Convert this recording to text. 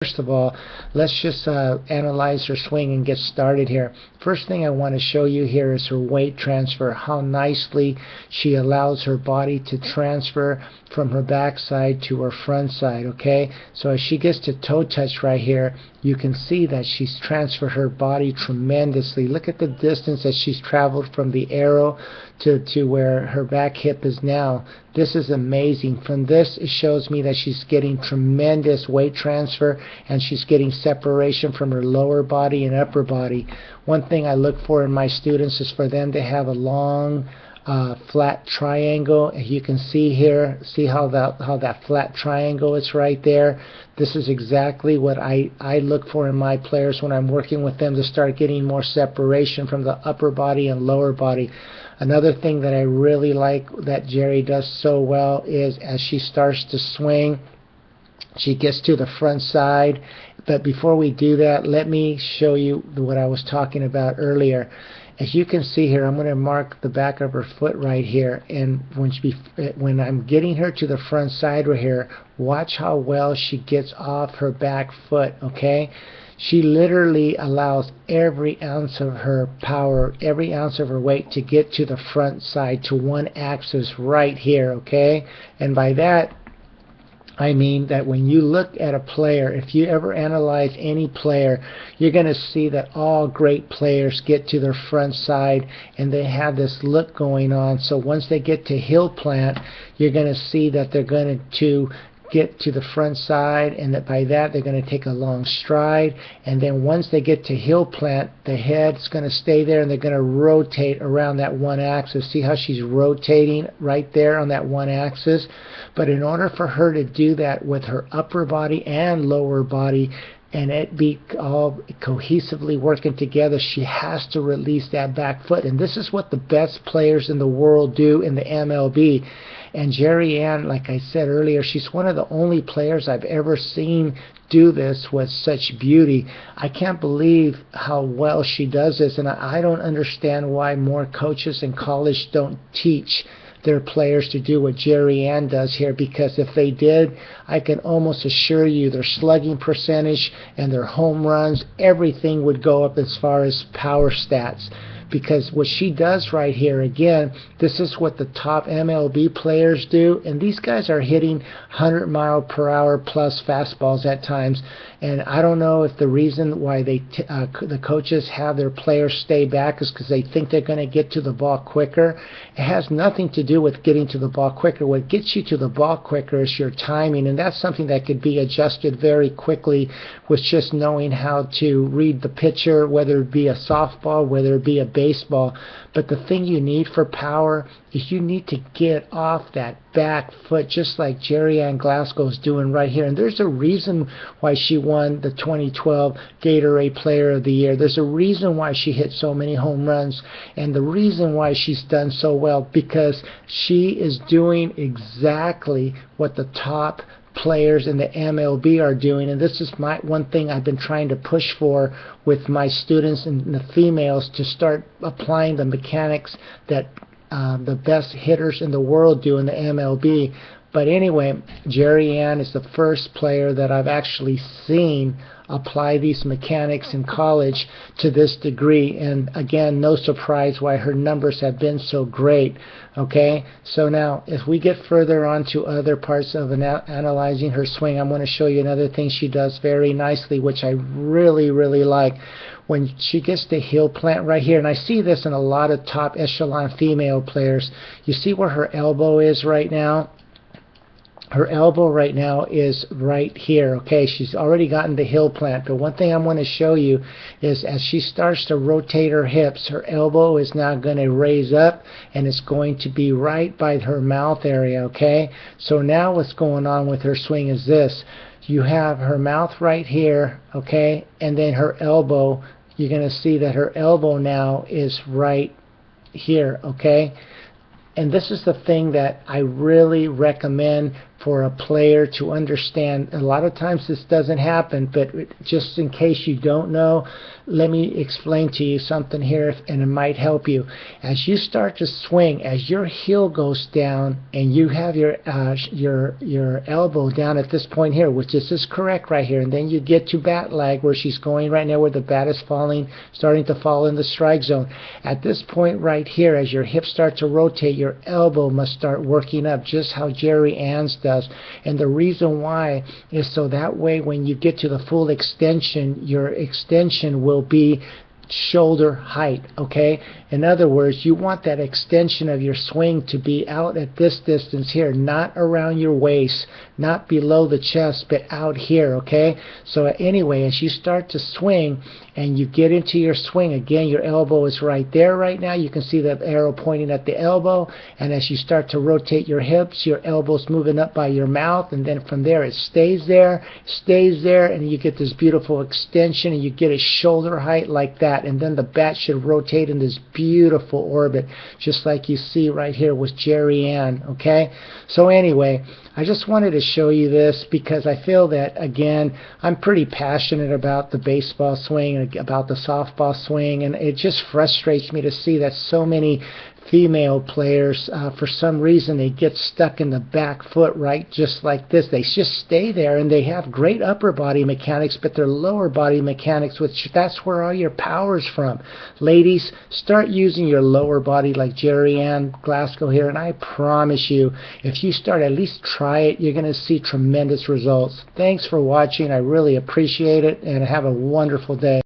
First of all, let's just analyze her swing and get started here. First thing I want to show you here is her weight transfer, how nicely she allows her body to transfer from her backside to her front side, okay? So as she gets to toe touch right here, you can see that she's transferred her body tremendously. Look at the distance that she's traveled from the arrow to where her back hip is now. This is amazing. From this, it shows me that she's getting tremendous weight transfer and she's getting separation from her lower body and upper body. One thing I look for in my students is for them to have a long flat triangle. You can see here, see how that flat triangle is right there. This is exactly what I look for in my players when I'm working with them, to start getting more separation from the upper body and lower body. Another thing that I really like that Geri does so well is as she starts to swing, she gets to the front side. But before we do that, let me show you what I was talking about earlier. As you can see here, I'm going to mark the back of her foot right here, and when I'm getting her to the front side right here, watch how well she gets off her back foot, okay? She literally allows every ounce of her power, every ounce of her weight to get to the front side, to one axis right here, okay? And by that, I mean that when you look at a player, if you ever analyze any player, you're going to see that all great players get to their front side and they have this look going on. So once they get to heel plant, you're going to see that they're going to get to the front side, and that by that they're going to take a long stride, and then once they get to heel plant, the head's going to stay there and they're going to rotate around that one axis. See how she's rotating right there on that one axis? But in order for her to do that with her upper body and lower body, and it be all cohesively working together, she has to release that back foot. And this is what the best players in the world do in the MLB. And Geri Ann, like I said earlier, she's one of the only players I've ever seen do this with such beauty. I can't believe how well she does this, and I don't understand why more coaches in college don't teach their players to do what Geri Ann does here, because if they did, I can almost assure you their slugging percentage and their home runs, everything would go up as far as power stats. Because what she does right here, again, this is what the top MLB players do, and these guys are hitting 100-mile-per-hour plus fastballs at times. And I don't know if the reason why the coaches have their players stay back is because they think they're going to get to the ball quicker. It has nothing to do with getting to the ball quicker. What gets you to the ball quicker is your timing, and that's something that could be adjusted very quickly with just knowing how to read the pitcher, whether it be a softball, whether it be a baseball. But the thing you need for power is you need to get off that back foot, just like Geri Ann Glascow is doing right here. And there's a reason why she won the 2012 Gatorade Player of the Year. There's a reason why she hit so many home runs, and the reason why she's done so well, because she is doing exactly what the top players in the MLB are doing. And this is one thing I've been trying to push for with my students and the females, to start applying the mechanics that the best hitters in the world do in the MLB. But anyway, Geri Ann is the first player that I've actually seen apply these mechanics in college to this degree. And again, no surprise why her numbers have been so great. Okay, so now if we get further on to other parts of analyzing her swing, I'm going to show you another thing she does very nicely, which I really, really like. When she gets the heel plant right here, and I see this in a lot of top echelon female players, you see where her elbow is right now? Her elbow right now is right here, okay? She's already gotten the heel plant, but one thing I want to show you is as she starts to rotate her hips, her elbow is now going to raise up, and it's going to be right by her mouth area, okay? So now what's going on with her swing is this. You have her mouth right here, okay? And then her elbow, you're going to see that her elbow now is right here, okay? And this is the thing that I really recommend for a player to understand. A lot of times this doesn't happen, but just in case you don't know, let me explain to you something here, and it might help you. As you start to swing, as your heel goes down and you have your elbow down at this point here, which is correct right here, and then you get to bat lag where she's going right now, where the bat is starting to fall in the strike zone. At this point right here, as your hips start to rotate, your elbow must start working up, just how Geri Ann's does. And the reason why is so that way when you get to the full extension, your extension will be shoulder height. Okay, in other words, you want that extension of your swing to be out at this distance here, not around your waist, not below the chest, but out here. Okay, so anyway, as you start to swing and you get into your swing, again, your elbow is right there right now. You can see that arrow pointing at the elbow, and as you start to rotate your hips, your elbow's moving up by your mouth, and then from there it stays there, and you get this beautiful extension, and you get a shoulder height like that. And then the bat should rotate in this beautiful orbit, just like you see right here with Geri Ann. Okay, so anyway, I just wanted to show you this because I feel that, again, I'm pretty passionate about the baseball swing and about the softball swing, and it just frustrates me to see that so many female players, for some reason, they get stuck in the back foot, right, just like this. They just stay there, and they have great upper body mechanics, but their lower body mechanics, which that's where all your power's from. Ladies, start using your lower body like Geri Ann Glascow here, and I promise you, if you start, at least try it, you're going to see tremendous results. Thanks for watching. I really appreciate it, and have a wonderful day.